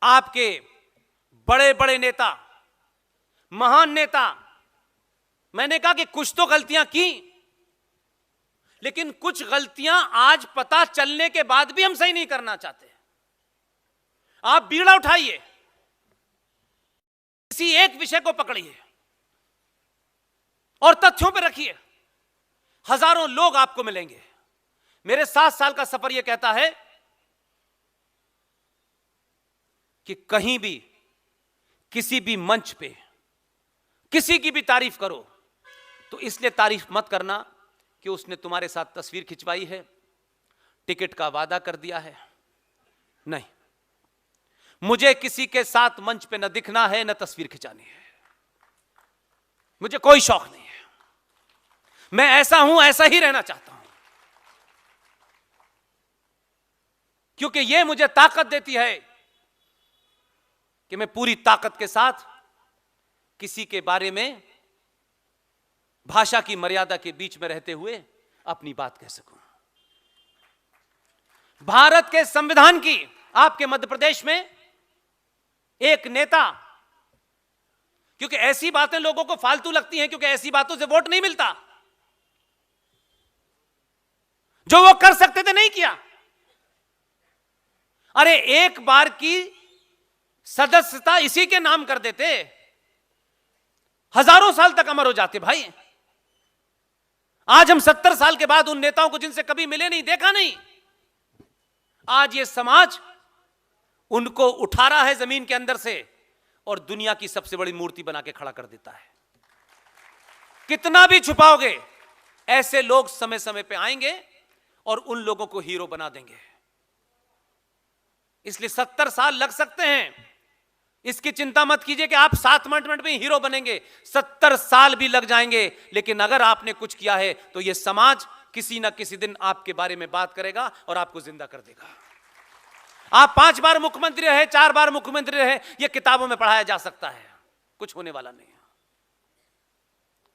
आपके बड़े बड़े नेता, महान नेता, मैंने कहा कि कुछ तो गलतियां की, लेकिन कुछ गलतियां आज पता चलने के बाद भी हम सही नहीं करना चाहते। आप बीड़ा उठाइए, किसी एक विषय को पकड़िए और तथ्यों पर रखिए, हजारों लोग आपको मिलेंगे। मेरे 7 साल का सफर यह कहता है कि कहीं भी, किसी भी मंच पे किसी की भी तारीफ करो तो इसलिए तारीफ मत करना कि उसने तुम्हारे साथ तस्वीर खिंचवाई है, टिकट का वादा कर दिया है। नहीं, मुझे किसी के साथ मंच पे न दिखना है, न तस्वीर खिंचानी है। मुझे कोई शौक नहीं है। मैं ऐसा हूं, ऐसा ही रहना चाहता हूं, क्योंकि यह मुझे ताकत देती है कि मैं पूरी ताकत के साथ किसी के बारे में भाषा की मर्यादा के बीच में रहते हुए अपनी बात कह सकूं। भारत के संविधान की, आपके मध्य प्रदेश में एक नेता, क्योंकि ऐसी बातें लोगों को फालतू लगती हैं, क्योंकि ऐसी बातों से वोट नहीं मिलता, जो वो कर सकते थे नहीं किया। अरे एक बार की सदस्यता इसी के नाम कर देते, हजारों साल तक अमर हो जाते भाई। आज हम 70 साल के बाद उन नेताओं को जिनसे कभी मिले नहीं, देखा नहीं, आज ये समाज उनको उठा रहा है जमीन के अंदर से और दुनिया की सबसे बड़ी मूर्ति बना के खड़ा कर देता है। कितना भी छुपाओगे, ऐसे लोग समय समय पे आएंगे और उन लोगों को हीरो बना देंगे। इसलिए 70 साल लग सकते हैं, इसकी चिंता मत कीजिए कि आप 7 मिनट में हीरो बनेंगे। 70 साल भी लग जाएंगे, लेकिन अगर आपने कुछ किया है तो यह समाज किसी ना किसी दिन आपके बारे में बात करेगा और आपको जिंदा कर देगा। आप 5 बार मुख्यमंत्री रहे, 4 बार मुख्यमंत्री रहे, यह किताबों में पढ़ाया जा सकता है, कुछ होने वाला नहीं है।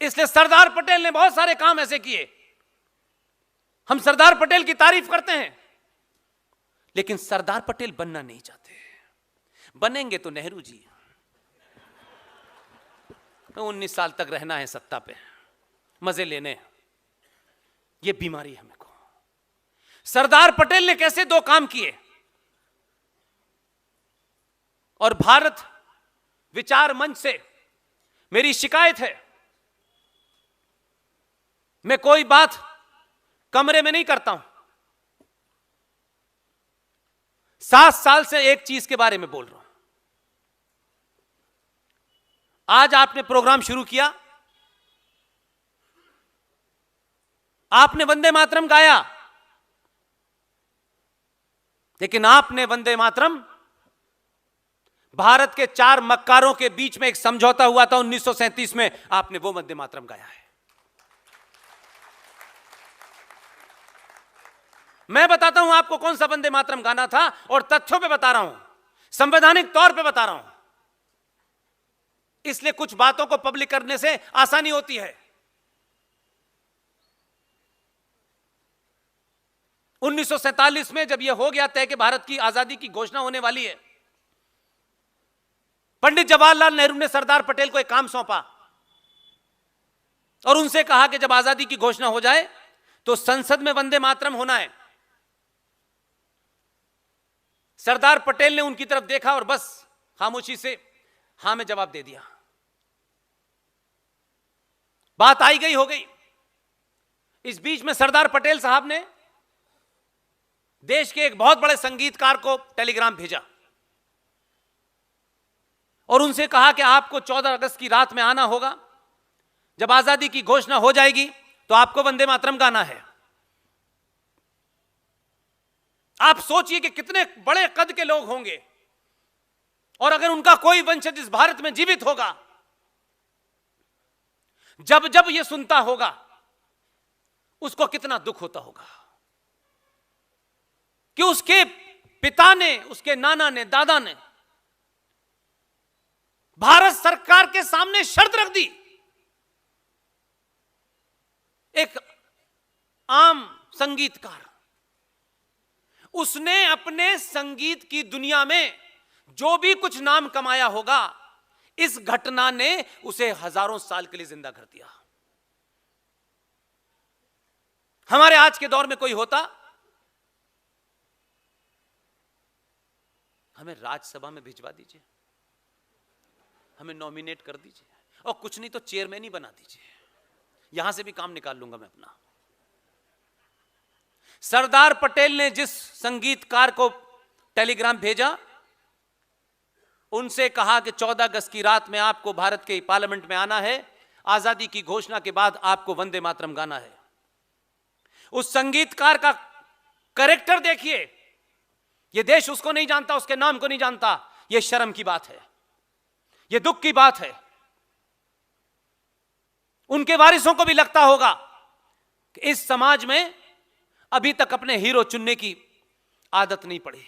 इसलिए सरदार पटेल ने बहुत सारे काम ऐसे किए। हम सरदार पटेल की तारीफ करते हैं, लेकिन सरदार पटेल बनना नहीं चाहते। बनेंगे तो नेहरू जी। 19 साल तक रहना है सत्ता पे, मजे लेने, ये बीमारी है हमको। सरदार पटेल ने कैसे 2 काम किए, और भारत विचार मंच से मेरी शिकायत है, मैं कोई बात कमरे में नहीं करता हूं। 7 साल से एक चीज के बारे में बोल रहा हूं। आज आपने प्रोग्राम शुरू किया, आपने वंदे मातरम गाया, लेकिन आपने वंदे मातरम भारत के 4 मक्कारों के बीच में एक समझौता हुआ था 1937 में, आपने वो वंदे मातरम गाया है। मैं बताता हूं आपको कौन सा वंदे मातरम गाना था, और तथ्यों पे बता रहा हूं, संवैधानिक तौर पे बता रहा हूं। इसलिए कुछ बातों को पब्लिक करने से आसानी होती है। 1947 में जब यह हो गया तय कि भारत की आजादी की घोषणा होने वाली है, पंडित जवाहरलाल नेहरू ने सरदार पटेल को एक काम सौंपा और उनसे कहा कि जब आजादी की घोषणा हो जाए तो संसद में वंदे मातरम होना है। सरदार पटेल ने उनकी तरफ देखा और बस खामोशी से हां में जवाब दे दिया। बात आई गई हो गई। इस बीच में सरदार पटेल साहब ने देश के एक बहुत बड़े संगीतकार को टेलीग्राम भेजा और उनसे कहा कि आपको 14 अगस्त की रात में आना होगा, जब आजादी की घोषणा हो जाएगी तो आपको वंदे मातरम गाना है। आप सोचिए कि कितने बड़े कद के लोग होंगे, और अगर उनका कोई वंशज इस भारत में जीवित होगा, जब जब यह सुनता होगा उसको कितना दुख होता होगा कि उसके पिता ने, उसके नाना ने, दादा ने भारत सरकार के सामने शर्त रख दी। एक आम संगीतकार, उसने अपने संगीत की दुनिया में जो भी कुछ नाम कमाया होगा, इस घटना ने उसे हजारों साल के लिए जिंदा कर दिया। हमारे आज के दौर में कोई होता, हमें राज्यसभा में भिजवा दीजिए, हमें नॉमिनेट कर दीजिए, और कुछ नहीं तो चेयरमैन ही बना दीजिए, यहां से भी काम निकाल लूंगा मैं अपना। सरदार पटेल ने जिस संगीतकार को टेलीग्राम भेजा, उनसे कहा कि 14 अगस्त की रात में आपको भारत के पार्लियामेंट में आना है, आजादी की घोषणा के बाद आपको वंदे मातरम गाना है। उस संगीतकार का कैरेक्टर देखिए, यह देश उसको नहीं जानता, उसके नाम को नहीं जानता। यह शर्म की बात है, यह दुख की बात है। उनके वारिसों को भी लगता होगा कि इस समाज में अभी तक अपने हीरो चुनने की आदत नहीं पड़ी।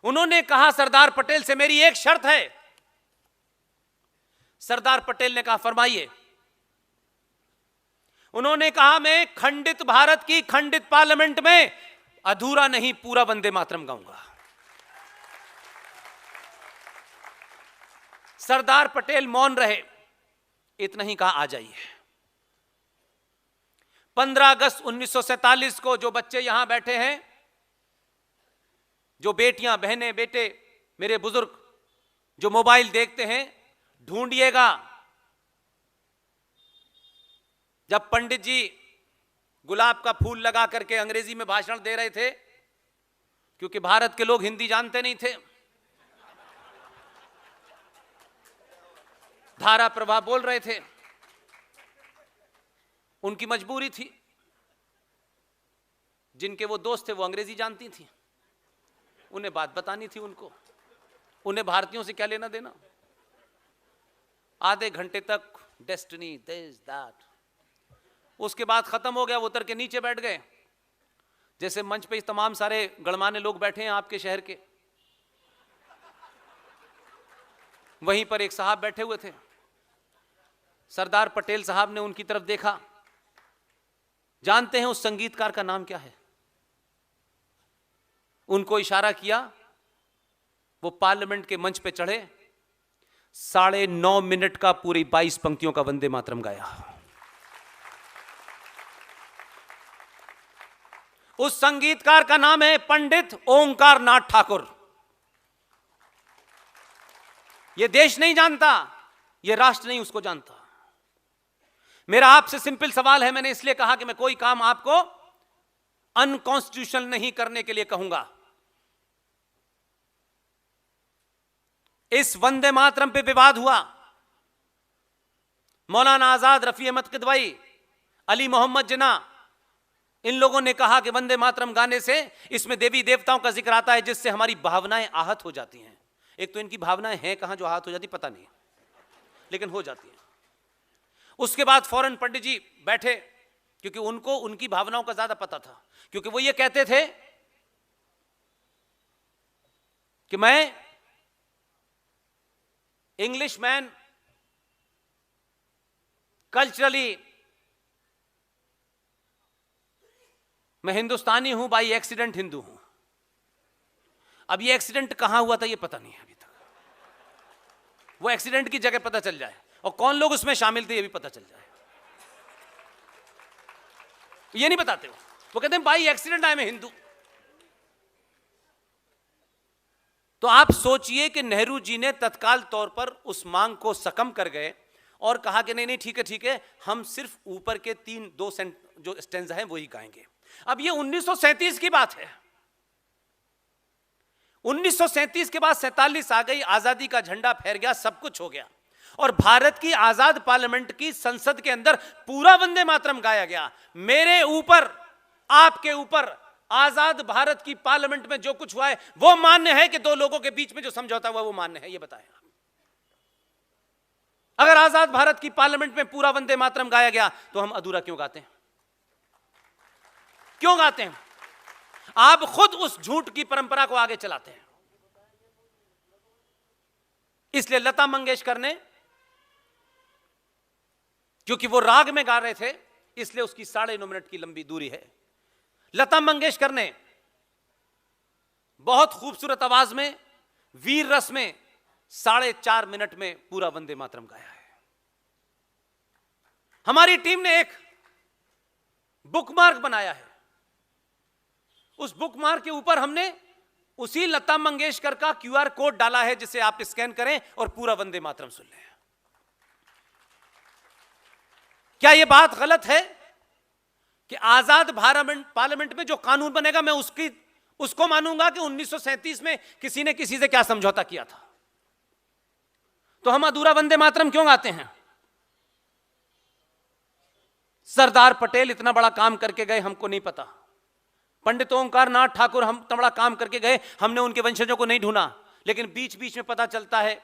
उन्होंने कहा सरदार पटेल से, मेरी एक शर्त है। सरदार पटेल ने कहा फरमाइए। उन्होंने कहा मैं खंडित भारत की खंडित पार्लियामेंट में अधूरा नहीं पूरा वंदे मातरम गाऊंगा। सरदार पटेल मौन रहे, इतना ही कहा आ जाइए। 15 अगस्त 1947 को जो बच्चे यहां बैठे हैं, जो बेटियां, बहनें, बेटे, मेरे बुजुर्ग जो मोबाइल देखते हैं, ढूंढिएगा जब पंडित जी गुलाब का फूल लगा करके अंग्रेजी में भाषण दे रहे थे, क्योंकि भारत के लोग हिंदी जानते नहीं थे, धारा प्रवाह बोल रहे थे, उनकी मजबूरी थी। जिनके वो दोस्त थे वो अंग्रेजी जानती थी, उन्हें बात बतानी थी उनको, उन्हें भारतीयों से क्या लेना देना। आधे घंटे तक डेस्टिनी दिस दैट, उसके बाद खत्म हो गया, वो उतर के नीचे बैठ गए। जैसे मंच पे तमाम सारे गणमान्य लोग बैठे हैं आपके शहर के, वहीं पर एक साहब बैठे हुए थे। सरदार पटेल साहब ने उनकी तरफ देखा। जानते हैं उस संगीतकार का नाम क्या है? उनको इशारा किया, वो पार्लियामेंट के मंच पे चढ़े, 9.5 मिनट का पूरी 22 पंक्तियों का वंदे मातरम गाया। उस संगीतकार का नाम है पंडित ओंकार नाथ ठाकुर। यह देश नहीं जानता, यह राष्ट्र नहीं उसको जानता। मेरा आपसे सिंपल सवाल है, मैंने इसलिए कहा कि मैं कोई काम आपको अनकॉन्स्टिट्यूशनल नहीं करने के लिए कहूंगा। इस वंदे मातरम पे विवाद हुआ। मौलाना आजाद, रफी अहमद किदवई, अली मोहम्मद जिन्ना, इन लोगों ने कहा कि वंदे मातरम गाने से इसमें देवी देवताओं का जिक्र आता है, जिससे हमारी भावनाएं आहत हो जाती हैं। एक तो इनकी भावनाएं हैं कहां जो आहत हो जाती, पता नहीं, लेकिन हो जाती हैं। उसके बाद फौरन पंडित जी बैठे, क्योंकि उनको उनकी भावनाओं का ज्यादा पता था, क्योंकि वो ये कहते थे कि मैं इंग्लिश मैन, कल्चरली मैं हिंदुस्तानी हूं, बाई एक्सीडेंट हिंदू हूं। अब ये एक्सीडेंट कहां हुआ था ये पता नहीं है अभी तक। वो एक्सीडेंट की जगह पता चल जाए, और कौन लोग उसमें शामिल थे ये भी पता चल जाए। ये नहीं बताते वो कहते हैं बाई एक्सीडेंट आई मैं हिंदू। तो आप सोचिए कि नेहरू जी ने तत्काल तौर पर उस मांग को सकम कर गए और कहा कि नहीं नहीं ठीक है, हम सिर्फ ऊपर के 2 जो स्टेंजा हैं वही गाएंगे। अब ये 1937 की बात है। 1937 के बाद 47 आ गई, आजादी का झंडा फहर गया, सब कुछ हो गया, और भारत की आजाद पार्लियामेंट की संसद के अंदर पूरा वंदे मातरम गाया गया। मेरे ऊपर, आपके ऊपर, आजाद भारत की पार्लियामेंट में जो कुछ हुआ है वो मान्य है कि 2 लोगों के बीच में जो समझौता हुआ वो मान्य है? ये बताएं। अगर आजाद भारत की पार्लियामेंट में पूरा वंदे मातरम गाया गया तो हम अधूरा क्यों गाते हैं? क्यों गाते हैं? आप खुद उस झूठ की परंपरा को आगे चलाते हैं। इसलिए लता मंगेशकर ने, क्योंकि वो राग में गा रहे थे, इसलिए उसकी 9.5 मिनट की लंबी दूरी है। लता मंगेशकर ने बहुत खूबसूरत आवाज में वीर रस में 4.5 मिनट में पूरा वंदे मातरम गाया है। हमारी टीम ने एक बुकमार्क बनाया है। उस बुकमार्क के ऊपर हमने उसी लता मंगेशकर का क्यूआर कोड डाला है, जिसे आप स्कैन करें और पूरा वंदे मातरम सुन लें। क्या यह बात गलत है कि आजाद पार्लियामेंट में जो कानून बनेगा मैं उसको मानूंगा कि 1937 में किसी ने किसी से क्या समझौता किया था? तो हम अधूरा वंदे मातरम क्यों गाते हैं? सरदार पटेल इतना बड़ा काम करके गए, हमको नहीं पता। पंडित ओंकार नाथ ठाकुर हम इतना बड़ा काम करके गए, हमने उनके वंशजों को नहीं ढूंढा। लेकिन बीच बीच में पता चलता है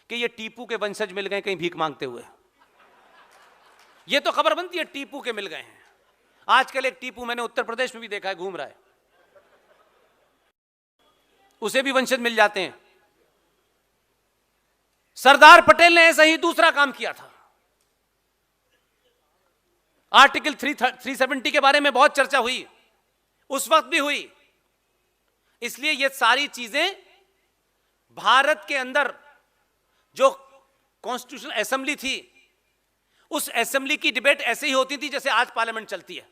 कि ये टीपू के वंशज मिल गए कहीं भीख मांगते हुए। ये तो खबर बनती है टीपू के मिल गए हैं। आजकल एक टीपू मैंने उत्तर प्रदेश में भी देखा है, घूम रहा है, उसे भी वंशज मिल जाते हैं। सरदार पटेल ने ऐसा ही दूसरा काम किया था। आर्टिकल 370 के बारे में बहुत चर्चा हुई, उस वक्त भी हुई। इसलिए ये सारी चीजें भारत के अंदर जो कॉन्स्टिट्यूशनल असेंबली थी, उस असेंबली की डिबेट ऐसे ही होती थी जैसे आज पार्लियामेंट चलती है।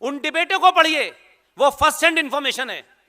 उन डिबेटों को पढ़िए, वो फर्स्ट हैंड इंफॉर्मेशन है।